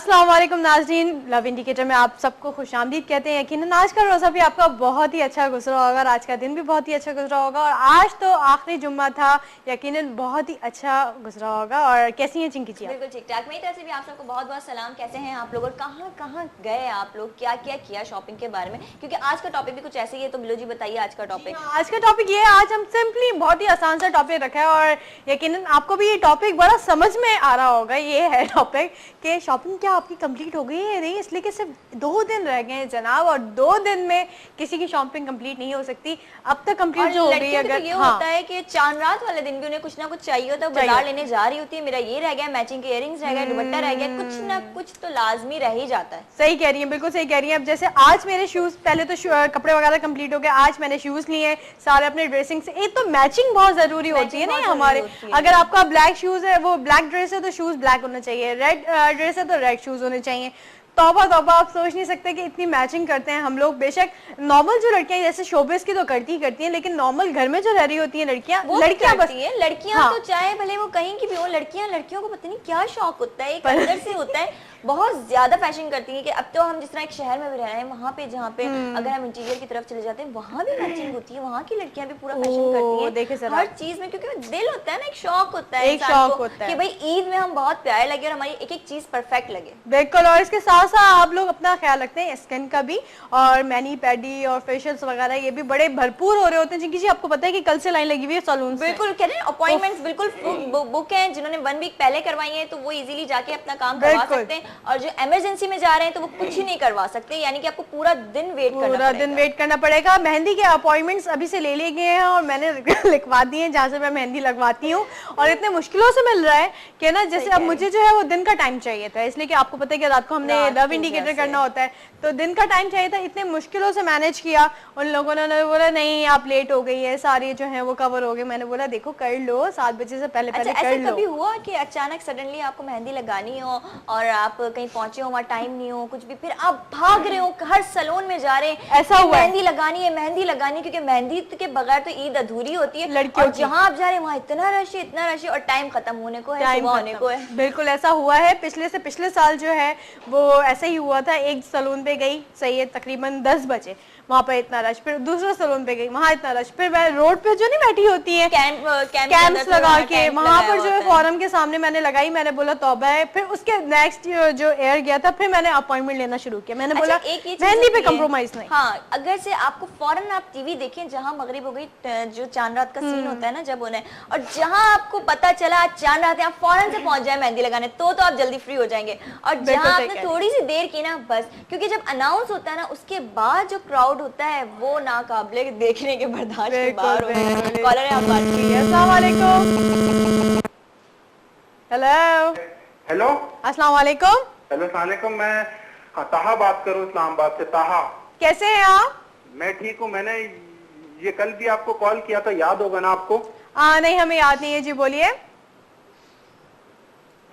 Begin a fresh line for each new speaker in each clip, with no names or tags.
अस्सलाम वालेकुम नाज़रीन, लव इंडिकेटर में आप सबको खुशामदीद कहते हैं। यकीनन आज का रोज़ा भी आपका बहुत ही अच्छा गुजरा होगा और आज का दिन भी बहुत ही अच्छा गुजरा होगा और आज तो आखिरी जुम्मा था, यकीनन बहुत ही अच्छा गुजरा होगा। और कैसी हैं चिंकी जी?
बिल्कुल ठीक ठाक। मेरी तरफ से भी आप सबको बहुत बहुत सलाम। कैसे हैं आप लोग और कहाँ कहाँ गए आप लोग, क्या क्या किया शॉपिंग के बारे में, क्योंकि आज का टॉपिक भी कुछ ऐसे ही है। तो बिलो जी बताइए आज का टॉपिक।
आज का टॉपिक ये है, आज हम सिंपली बहुत ही आसान सा टॉपिक रखा है और यकीनन आपको भी ये टॉपिक बड़ा समझ में आ रहा होगा। ये है टॉपिक कि शॉपिंग क्या आपकी कंप्लीट हो गई है? नहीं, इसलिए कि सिर्फ 2 दिन रह गए हैं जनाब और 2 दिन में किसी की शॉपिंग कंप्लीट नहीं हो सकती। अब तक कंप्लीट जो हो गई अगर
तो ये होता है कि चांद रात वाले दिन भी उन्हें कुछ ना कुछ चाहिए होता है, बाजार लेने जा रही होती है, मेरा ये रह गया, मैचिंग के इयररिंग्स रह गए, दुपट्टा रह गया, कुछ ना कुछ तो लाजमी रह ही जाता है।
सही कह रही है, बिल्कुल सही कह रही है। अब जैसे आज मेरे शूज, पहले तो कपड़े वगैरह कंप्लीट हो गए, आज मैंने शूज लिए सारे अपने ड्रेसिंग से। एक तो मैचिंग बहुत जरूरी होती है ना हमारे। अगर आपका ब्लैक शूज है, वो ब्लैक ड्रेस है तो शूज ब्लैक होना चाहिए, रेड ड्रेस है तो रेड शूज होने चाहिए। तौबा तौबा, आप सोच नहीं सकते कि इतनी मैचिंग करते हैं हम लोग। बेशक नॉर्मल जो लड़कियां जैसे शोबिस की तो करती ही करती हैं, लेकिन नॉर्मल घर में जो रह रही होती हैं लड़कियां
करती हैं। लड़कियां तो चाहे भले वो कहीं की भी हो, लड़कियों को पता नहीं क्या शौक होता है, एक अंदर से होता है, बहुत ज्यादा फैशन करती है। कि अब तो हम जिस तरह एक शहर में भी रह रहे हैं, वहाँ पे जहाँ पे अगर हम इंटीरियर की तरफ चले जाते हैं, वहाँ भी मैचिंग होती है, वहाँ की लड़कियां भी पूरा फैशन करती हैं हर चीज में, क्योंकि दिल होता है ना, एक शौक होता है,
एक शौक होता है
कि भाई ईद में हम बहुत प्यारे लगे और हमारी एक एक चीज परफेक्ट लगे।
बिल्कुल। और इसके साथ साथ आप लोग अपना ख्याल रखते हैं स्किन का भी, और मैनी पैडी और फेशियल्स वगैरह ये भी बड़े भरपूर हो रहे होते हैं। जिनकी जी आपको पता है कि कल से लाइन लगी हुई है सैलून।
बिल्कुल कह रहे हैं, अपॉइंटमेंट्स बिल्कुल बुक हैं। जिन्होंने 1 वीक पहले करवाई है तो वो इजीली जाके अपना काम करवा सकते हैं, और जो इमरजेंसी में जा रहे हैं तो वो कुछ ही नहीं करवा सकते, यानी कि आपको पूरा दिन वेट करना पड़ेगा। मेहंदी के अपॉइंटमेंट्स अभी से ले लिए गए हैं और मैंने लिखवा दिए हैं जहाँ से मैं मेहंदी लगवाती हूँ, और इतने मुश्किलों से मिल रहा है कि ना, जैसे अब मुझे जो है वो दिन का टाइम चाहिए था, इसलिए कि आपको पता है कि रात को हमने लव इंडिकेटर करना होता है, तो दिन का टाइम चाहिए था। इतने मुश्किलों से मैनेज किया, उन लोगों ने बोला नहीं आप लेट हो गई है, सारी जो है वो कवर हो गए। मैंने बोला देखो कर लो, 7 बजे से पहले कर लो। कभी हुआ कि अचानक सडनली आपको मेहंदी लगानी हो और आप कहीं पहुंचे हो, वहाँ टाइम नहीं हो, कुछ भी, फिर आप भाग रहे हो, हर सैलून में जा रहे हैं, ऐसा हुआ मेहंदी लगानी है, क्योंकि मेहंदी के बगैर तो ईद अधूरी होती है लड़कियों की। जहाँ आप जा रहे हैं वहाँ इतना रश है और टाइम खत्म होने को है, सुबह होने को है।
बिल्कुल ऐसा हुआ है। पिछले साल जो है वो ऐसा ही हुआ था। एक सैलून पे गई, सही है, तकरीबन 10 बजे, वहाँ पर इतना रश। फिर दूसरे सैलून पे गई, वहाँ इतना रश। फिर मैं रोड पे जो नहीं बैठी होती है कैंप्स लगा के, वहाँ पर जो है फोरम के सामने मैंने लगाई। मैंने बोला तौबा है। फिर उसके नेक्स्ट जो एयर गया था, फिर मैंने अपॉइंटमेंट लेना शुरू किया। मैंने बोला मेहंदी पे कंप्रोमाइज नहीं।
हाँ, अगर से आपको फौरन आप टीवी देखें, जहाँ मगरिब हो गई, जो चांद रात का सीन होता है ना जब उन्हें, और जहाँ आपको पता चला चांद रात है, आप फौरन से पहुंच जाए मेहंदी लगाने, तो आप जल्दी फ्री हो जाएंगे। और जहाँ आपने थोड़ी सी देर की ना, बस, क्योंकि जब अनाउंस होता है ना, उसके बाद जो क्राउड होता है वो नाकाबिले देखने के बर्दाश्त के बाहर होता है। कॉलर है, आप बात कीजिए।
अस्सलाम वालेकुम। हेलो
हेलो,
अस्सलाम वालेकुम।
हेलो सलाम, मैं ताहा बात करूं इस्लामाबाद से। ताहा,
कैसे हैं आप?
मैं ठीक हूं। मैंने ये कल भी आपको कॉल किया था, याद होगा ना आपको?
नहीं, हमें याद नहीं है जी, बोलिए।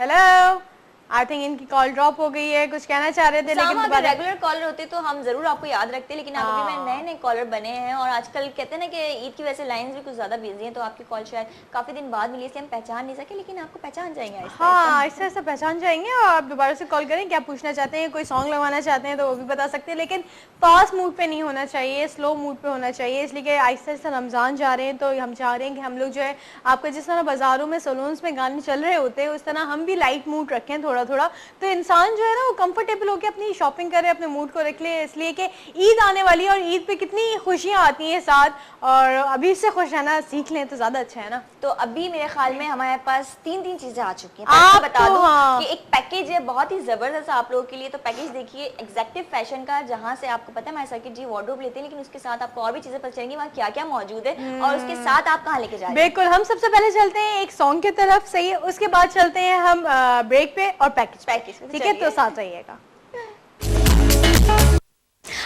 हेलो, आई थिंक इनकी कॉल ड्रॉप हो गई है। कुछ कहना चाह रहे थे, लेकिन
अगर रेगुलर कॉलर होते तो हम जरूर आपको याद रखते, लेकिन आप अभी नए कॉलर बने हैं और आजकल कहते हैं ना कि ईद की वजह से लाइंस भी कुछ ज्यादा बिजी हैं, तो आपकी कॉल शायद काफी दिन बाद मिली, इसलिए हम पहचान नहीं सके, लेकिन आपको पहचान जाएंगे।
हाँ, ऐसे पहचान जाएंगे। और आप दोबारा से कॉल करें, क्या पूछना चाहते हैं, कोई सॉन्ग लगवाना चाहते हैं तो वो भी बता सकते हैं, लेकिन फास्ट मूड पे नहीं होना चाहिए, स्लो मूड पे होना चाहिए। इसलिए कि आहिस्ता आहिस्ता रमजान जा रहे हैं, तो हम चाह रहे हैं कि हम लोग जो है, आपको जिस तरह बाजारों में सैलून्स में गाने चल रहे होते हैं, उस तरह हम भी लाइट मूड रखें थोड़ा थोड़ा, तो इंसान जो है ना वो कंफर्टेबल होकर अपनी शॉपिंग करे, अपने मूड को रख ले। इसलिए कि ईद आने वाली है और ईद पे कितनी खुशियां आती हैं साथ, और अभी से खुश रहना सीख लें तो ज्यादा अच्छा है ना।
तो अभी मेरे ख्याल में हमारे पास 3 चीजें आ चुकी हैं। आपको बता दूं कि एक पैकेज है बहुत ही जबरदस्त आप लोगों के लिए। तो पैकेज देखिए एग्जैक्टिव फैशन का, जहां से आपको पता है हमारे सर्किट जी वार्डरोब लेते हैं, लेकिन उसके साथ आपको और भी चीजें पता चलेंगी वहाँ क्या क्या मौजूद है और उसके साथ आप कहाँ लेके जा रहे हैं।
बिल्कुल, हम सबसे पहले चलते हैं एक सॉन्ग की तरफ, सही है, उसके बाद चलते हैं हम ब्रेक पे और पैकेज, ठीक है, तो साथ रहिएगा।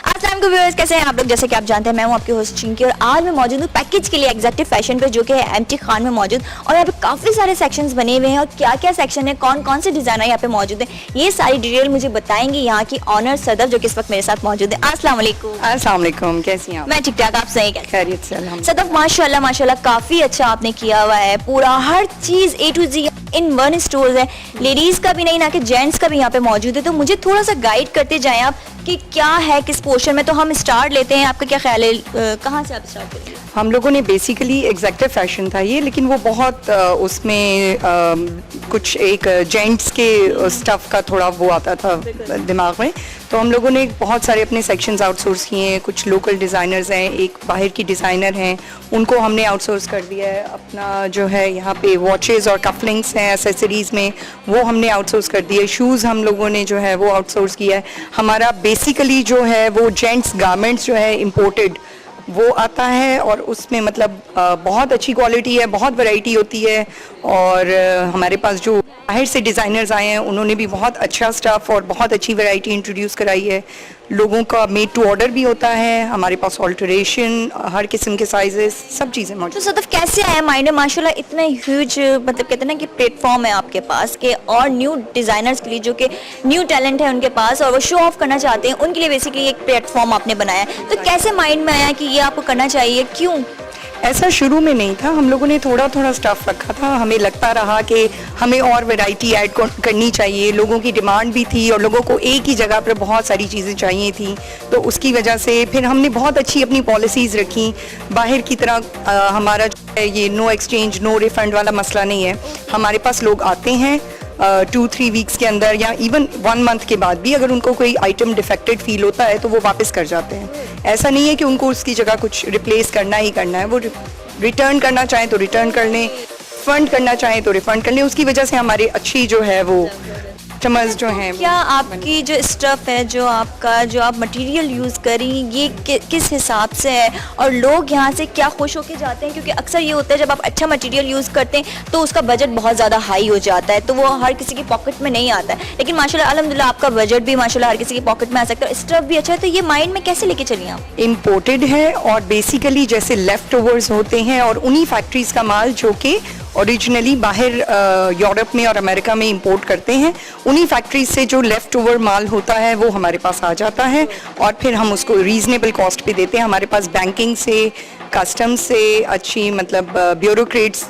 अस्सलाम व्यूअर्स, कैसे हैं आप लोग? जैसे कि आप जानते हैं मैं हूं आपकी होस्ट चिंकी और आज मैं मौजूद हूं पैकेज के लिए एग्जैक्टिव फैशन पे, जो कि है एमटी खान में मौजूद। और यहाँ पे काफी सारे सेक्शंस बने हुए हैं और क्या क्या सेक्शन है, कौन कौन से डिजाइनर यहाँ पे मौजूद है, ये सारी डिटेल मुझे बताएंगे यहाँ की ऑनर सदफ, जो कि इस वक्त मेरे साथ मौजूद है। अस्सलाम वालेकुम।
अस्सलाम वालेकुम, कैसी हैं आप?
मैं ठीक ठाक, आप सही?
खैरियत से।
सदफ माशाल्लाह काफी अच्छा आपने किया हुआ है, पूरा हर चीज A to Z in one stores है, लेडीज का भी नहीं ना कि जेंट्स का भी यहाँ पे मौजूद है, तो मुझे थोड़ा सा गाइड करते जाएं आप कि क्या है किस पोर्शन में। तो हम स्टार्ट लेते हैं, आपका क्या ख्याल है, कहाँ से आप स्टार्ट करेंगे?
हम लोगों ने बेसिकली एग्जैक्टिव फैशन था ये, लेकिन वो बहुत उसमें कुछ एक जेंट्स के स्टफ का थोड़ा वो आता था दिमाग में, तो हम लोगों ने बहुत सारे अपने सेक्शंस आउटसोर्स किए हैं। कुछ लोकल डिज़ाइनर्स हैं, एक बाहर की डिज़ाइनर हैं, उनको हमने आउटसोर्स कर दिया है। अपना जो है यहाँ पे वॉचेस और कफलिंग्स हैं एसेसरीज़ में, वो हमने आउटसोर्स कर दिए। शूज़ हम लोगों ने जो है वो आउटसोर्स किया है। हमारा बेसिकली जो है वो जेंट्स गारमेंट्स जो है इम्पोर्टेड वो आता है, और उसमें मतलब बहुत अच्छी क्वालिटी है, बहुत वैरायटी होती है। और हमारे पास जो बाहर से डिज़ाइनर्स आए हैं उन्होंने भी बहुत अच्छा स्टफ़ और बहुत अच्छी वैरायटी इंट्रोड्यूस कराई है। लोगों का मेड टू ऑर्डर भी होता है, हमारे पास ऑल्टरेशन, हर किस्म के साइजेस, सब चीज़ें मौजूद।
तो सदफ कैसे आया माइंड में माशाल्लाह इतना ह्यूज, मतलब कहते हैं ना कि प्लेटफॉर्म है आपके पास के, और न्यू डिज़ाइनर्स के लिए जो कि न्यू टैलेंट है उनके पास और वो शो ऑफ करना चाहते हैं, उनके लिए बेसिकली एक प्लेटफॉर्म आपने बनाया है। तो कैसे माइंड में आया कि ये आपको करना चाहिए, क्यों?
ऐसा शुरू में नहीं था, हम लोगों ने थोड़ा थोड़ा स्टफ़ रखा था। हमें लगता रहा कि हमें और वैरायटी ऐड करनी चाहिए, लोगों की डिमांड भी थी और लोगों को एक ही जगह पर बहुत सारी चीज़ें चाहिए थी, तो उसकी वजह से फिर हमने बहुत अच्छी अपनी पॉलिसीज़ रखी। बाहर की तरह हमारा जो है ये नो एक्सचेंज नो रिफ़ंड वाला मसला नहीं है। हमारे पास लोग आते हैं 2-3 वीक्स के अंदर या इवन 1 मंथ के बाद भी अगर उनको कोई आइटम डिफेक्टेड फील होता है तो वो वापस कर जाते हैं। ऐसा नहीं है कि उनको उसकी जगह कुछ रिप्लेस करना ही करना है, वो रिटर्न करना चाहें तो रिटर्न कर लें, फंड करना चाहें तो रिफंड कर लें। उसकी वजह से हमारे अच्छी जो है वो कस्टमर्स जो हैं।
क्या आपकी जो स्टफ है, जो आपका जो आप मटेरियल यूज़ करी, ये किस हिसाब से है और लोग यहाँ से क्या खुश होके जाते हैं? क्योंकि अक्सर ये होता है जब आप अच्छा मटेरियल यूज़ करते हैं तो उसका बजट बहुत ज़्यादा हाई हो जाता है, तो वो हर किसी की पॉकेट में नहीं आता है। लेकिन माशाल्लाह अल्हम्दुलिल्लाह आपका बजट भी माशाल्लाह हर किसी की पॉकेट में आ सकता है, स्टफ भी अच्छा है, तो ये माइंड में कैसे लेके चलिए आप?
इम्पोर्टेड है और बेसिकली जैसे लेफ्ट ओवर्स होते हैं और उन्हीं फैक्ट्रीज़ का माल जो कि ओरिजिनली बाहर यूरोप में और अमेरिका में इंपोर्ट करते हैं, उन्हीं फैक्ट्री से जो लेफ़्ट ओवर माल होता है वो हमारे पास आ जाता है और फिर हम उसको रीज़नेबल कॉस्ट पे देते हैं। हमारे पास बैंकिंग से, कस्टम से, अच्छी मतलब ब्यूरोक्रेट्स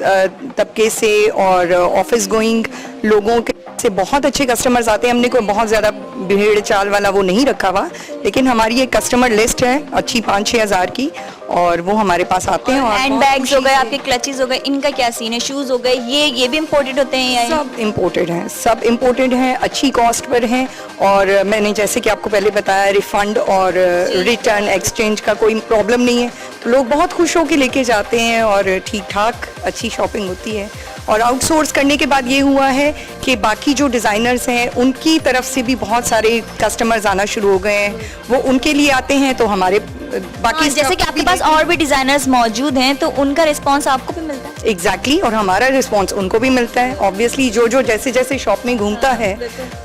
तबके से और ऑफिस गोइंग लोगों के से बहुत अच्छे कस्टमर्स आते हैं। हमने कोई बहुत ज़्यादा भीड़ चाल वाला वो नहीं रखा हुआ, लेकिन हमारी एक कस्टमर लिस्ट है अच्छी 5-6 हज़ार की, और वो हमारे पास आते हैं। और
हैंड बैग्स हो गए, आपके क्लचेस हो गए, इनका क्या सीन है? शूज़ हो गए, ये भी इम्पोर्टेड होते हैं?
सब इम्पोर्टेड हैं, सब इम्पोर्टेड हैं, अच्छी कॉस्ट पर हैं। और मैंने जैसे कि आपको पहले बताया, रिफ़ंड और रिटर्न एक्सचेंज का कोई प्रॉब्लम नहीं है, तो लोग बहुत खुश होकर लेके जाते हैं और ठीक ठाक अच्छी शॉपिंग होती है। और आउटसोर्स करने के बाद ये हुआ है कि बाकी जो डिज़ाइनर्स हैं उनकी तरफ से भी बहुत सारे कस्टमर्स आना शुरू हो गए हैं, वो उनके लिए आते हैं तो हमारे बाकी
जैसे कि आपके पास और भी डिज़ाइनर्स मौजूद हैं तो उनका रिस्पांस आपको भी मिलता है?
एग्जैक्टली और हमारा रिस्पांस उनको भी मिलता है। ऑब्वियसली जो जैसे जैसे शॉप में घूमता है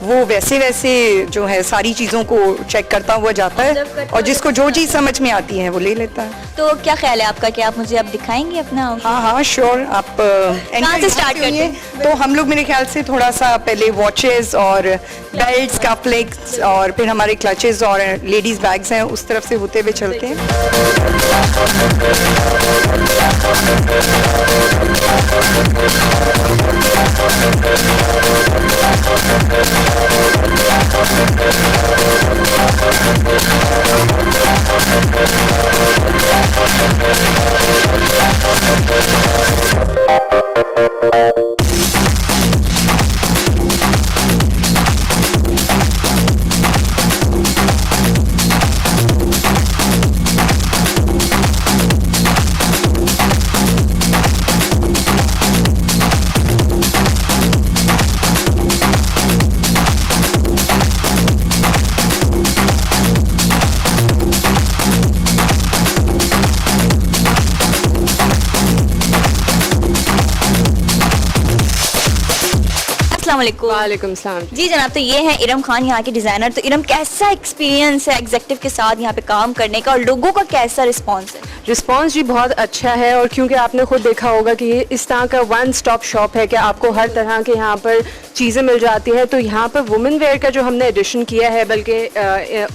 वो वैसे वैसे जो है सारी चीज़ों को चेक करता हुआ जाता है और जिसको जो चीज़ समझ में आती है वो ले लेता है।
तो क्या ख्याल है आपका कि आप मुझे अब दिखाएंगे अपना?
हाँ श्योर। आप
कहाँ से स्टार्ट करते हैं?
तो हम लोग मेरे ख्याल से थोड़ा सा पहले वॉचेस और बेल्ट्स, कपलेट्स और फिर हमारे क्लचेस और लेडीज बैग्स हैं, उस तरफ से होते हुए चलते हैं।
अस्सलाम वालेकुम।
वालेकुम सलाम।
जी जनाब, तो ये है इरम खान यहाँ के डिजाइनर। तो इरम, कैसा एक्सपीरियंस है एग्जेक्टिव के साथ यहाँ पे काम करने का और लोगों का कैसा रिस्पांस है?
रिस्पांस जी बहुत अच्छा है, और क्योंकि आपने खुद देखा होगा कि ये इस तरह का वन स्टॉप शॉप है कि आपको हर तरह के यहाँ पर चीज़ें मिल जाती हैं। तो यहाँ पर वुमेन वेयर का जो हमने एडिशन किया है, बल्कि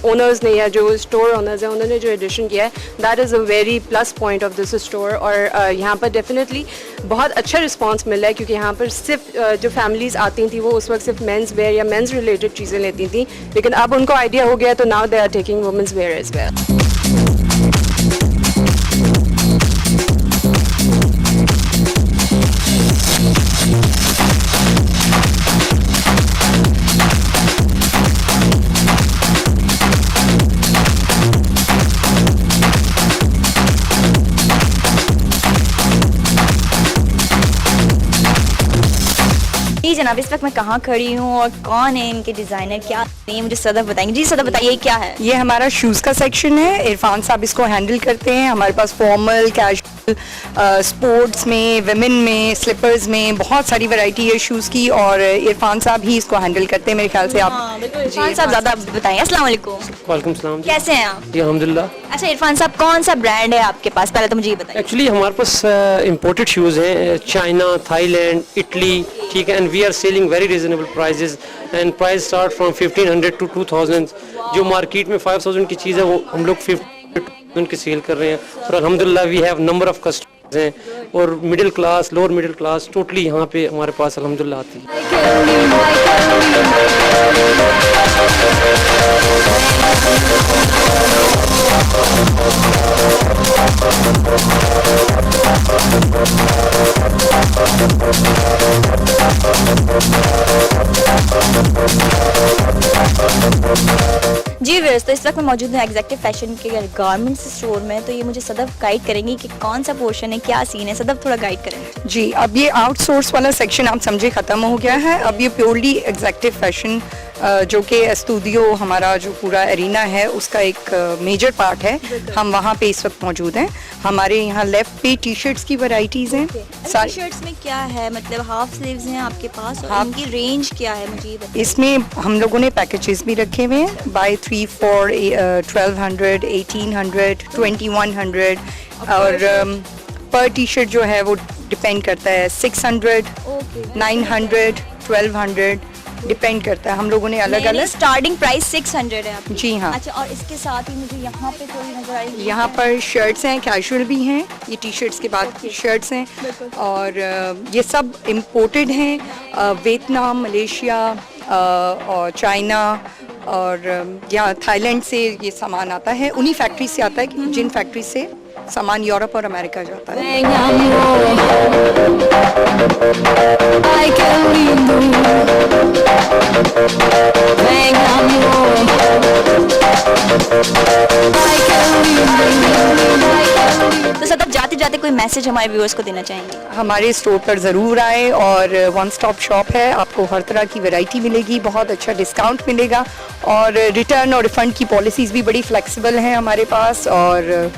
ओनर्स ने या जो स्टोर ओनर्स हैं उन्होंने जो एडिशन किया है, that is a very plus point of this store. और यहाँ पर डेफिनेटली बहुत अच्छा रिस्पांस मिल रहा है, क्योंकि यहाँ पर सिर्फ जो फैमिलीज़ आती थी वो उस वक्त सिर्फ मेंस वेयर या मेंस रिलेटेड चीज़ें लेती थी, लेकिन अब उनको आइडिया हो गया तो now they are taking women's wear as well.
जी जनाब, इस वक्त मैं कहाँ खड़ी हूँ और कौन है इनके डिजाइनर, क्या है मुझे सदफ बताएंगे। जी सदफ बताइए क्या है?
ये हमारा शूज़ का सेक्शन है। इरफान साहब इसको हैंडल करते हैं। हमारे पास फॉर्मल, कैजुअल, स्पोर्ट्स में, विमेन में, स्लीपर्स में बहुत सारी वैरायटी है शूज़ की, और इरफान साहब ही इसको हैंडल करते हैं मेरे ख्याल से। आप
इरफान साहब ज़्यादा बताएं। अस्सलाम वालेकुम।
वालेकुम सलाम।
कैसे हैं आप?
जी अल्हम्दुलिल्लाह।
अच्छा इरफान साहब, कौन सा ब्रांड है आपके पास, पहले तो मुझे ये बताइए।
एक्चुअली हमारे पास इंपोर्टेड शूज़ हैं, चाइना, थाईलैंड, इटली, ठीक है, and we are selling very reasonable prices, and price start from 1500 to 2000। जो मार्केट में 5000 की चीज़ है वो हम लोग 5000 की सेल कर रहे हैं। और अल्हम्दुलिल्लाह we have number of customers हैं, और middle class, lower middle class totally यहाँ पे हमारे पास अल्हम्दुलिल्लाह आती है।
जी व्यूअर्स, तो इस वक्त मैं मौजूद हूँ एग्जेक्टिव फैशन के गारमेंट्स स्टोर में। तो ये मुझे सदफ गाइड करेंगी कि कौन सा पोर्शन है, क्या सीन है। सदफ थोड़ा गाइड करें।
जी, अब ये आउटसोर्स वाला सेक्शन आप समझे ख़त्म हो गया है। अब ये प्योरली एग्जेक्टिव फैशन, जो कि स्टूडियो हमारा जो पूरा एरिना है उसका एक मेजर पार्ट है, हम वहाँ पे इस वक्त मौजूद हैं। हमारे यहाँ लेफ्ट पे टी शर्ट्स की वैरायटीज़ हैं।
टी शर्ट्स में क्या है, मतलब हाफ स्लीव्स हैं आपके पास, और इनकी रेंज क्या है मुझे ये बताइए।
इसमें हम लोगों ने पैकेजेस भी रखे हुए हैं, बाय 3 for 1200, 1800, 2100, और पर टी शर्ट जो है वो डिपेंड करता है 600, 900, 1200 डिपेंड करता है। हम लोगों ने अलग अलग
स्टार्टिंग प्राइस 600 है आपकी।
जी हाँ।
अच्छा, और इसके साथ ही मुझे यहाँ पे थोड़ी नजर आई,
यहाँ पर शर्ट्स हैं, कैजुअल भी हैं, ये टी शर्ट्स के बाद शर्ट्स हैं, और ये सब इम्पोर्टेड हैं वियतनाम, मलेशिया और चाइना और यहाँ थाईलैंड से ये सामान आता है। उन्हीं फैक्ट्री से आता है जिन फैक्ट्री से सामान यूरोप और अमेरिका जाता है।
तो सदफ जाते जाते कोई मैसेज हमारे व्यूअर्स को देना चाहेंगे?
हमारे स्टोर पर ज़रूर आए, और वन स्टॉप शॉप है, आपको हर तरह की वैरायटी मिलेगी, बहुत अच्छा डिस्काउंट मिलेगा, और रिटर्न और रिफंड की पॉलिसीज़ भी बड़ी फ्लेक्सिबल हैं हमारे पास, और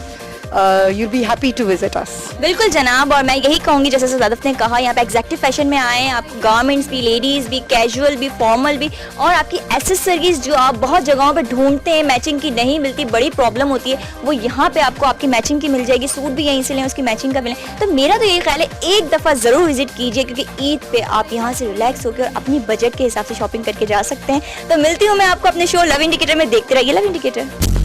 you'll be happy to visit us।
बिल्कुल जनाब, और मैं यही कहूँगी जैसे सदफ ने कहा, यहाँ पे एग्जेक्टिव फैशन में आए, आपको गारमेंट्स भी, लेडीज़ भी, कैजुअल भी, फॉर्मल भी, और आपकी एसेसरीज जो आप बहुत जगहों पे ढूंढते हैं, मैचिंग की नहीं मिलती, बड़ी प्रॉब्लम होती है, वो यहाँ पे आपको आपकी मैचिंग की मिल जाएगी। सूट भी यहीं से लें, उसकी मैचिंग का मिलें। तो मेरा तो यही ख्याल है एक दफ़ा ज़रूर विजिट कीजिए, क्योंकि ईद पे आप यहाँ से रिलैक्स होकर और अपनी बजट के हिसाब से शॉपिंग करके जा सकते हैं। तो मिलती हूँ मैं आपको अपने शो लव इंडिकेटर में। देखते रहिए लव इंडिकेटर।